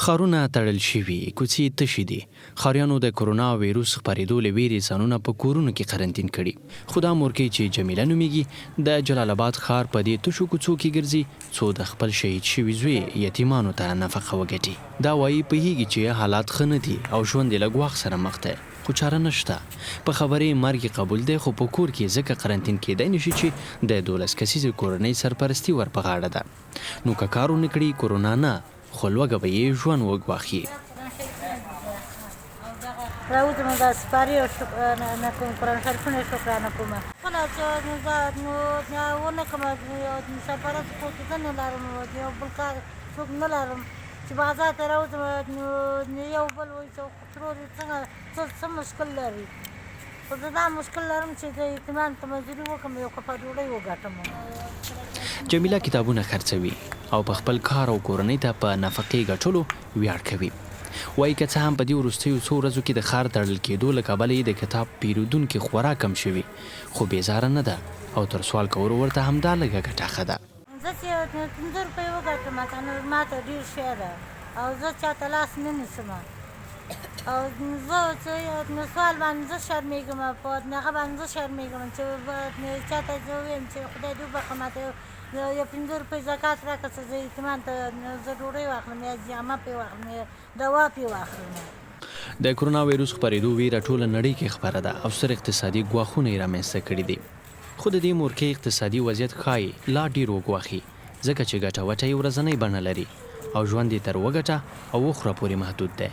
ښارونه تړل شوي، کوڅې تشې دي. ښاریانو د کرونا ویروس خپرېدو له ویرې ځانونه په کورونو کې قرنطین کړي. خو دا مورکۍ چې جمیله نومیږي د جلال آباد ښار په دې تشو کوڅو کې ګرځي څو د خپل شهید شوي زوی یتیمانو ته نفقه وګټي. دا وایي پوهیږي چې حالات ښه نه دي او ژوند یې له ګواښ سره مخ دی، خو چاره نشته. په خبرې مرګ قبول دی، خو په کور کې ځکه قرنطین کېدی نشي چې د 12 کسیزې کورنۍ سرپرستي ور په غاړه ده. نو که کار ونه کړي کرونا نه، خو لوږه به یې ژوند وګواښي. راوځم دا سپارې نه کوم قرآن شریفونه شکرانه کوم خپله چې ونه کوم سرپرست خو زه نه لرم، یو بل کار څوک نه لرم چې بازار ته راوځم نو یو بل وایي چې ترور څنګه څه مشکل لري، خو زه دا مشکل لرم چې د یتیمانو ته مزدوري وکړم، یو کپه ډوډۍ وګټم. جمیله کتابونه خرڅوي او په خپل کار او کورنۍ ته په نفقې ګټلو ویاړ کوي. وایي که څه هم په دې وروستیو څو ورځو کې د ښار تړل کېدو له کبله یې د کتاب پیرودونکي خورا کم شوي، خو بېزاره نه ده او تر سوال کولو ورته همدا لږه ګټه ښه ده. زه چې 15 روپۍ وګټم که ما ته ډېر شی ده او زه چاته لاس نه نیسم او زه چې سوال باندې زه شرمېږم، په هغه باندې زه شرمېږم چې چاته زه ووایم چې خدای دې وبخښه ماته یو 15 روپۍ زکات راکړه چې زه یتیمانو ته زه ډوډۍ واخلم یا جامه پرې واخلم یا دوا پرې واخلم. د کرونا ویروس خپرېدو ویره ټوله نړۍ کې خپره ده او ستر اقتصادي ګواښونه یې رامنځته کړي دي. خو د دې مورکۍ اقتصادي وضعیت ښایي لا ډېر وګواښي، ځکه چې ګټه وټه یې ورځنۍ بڼه لري او ژوند یې تر وګټه او وخوره پورې محدود دی.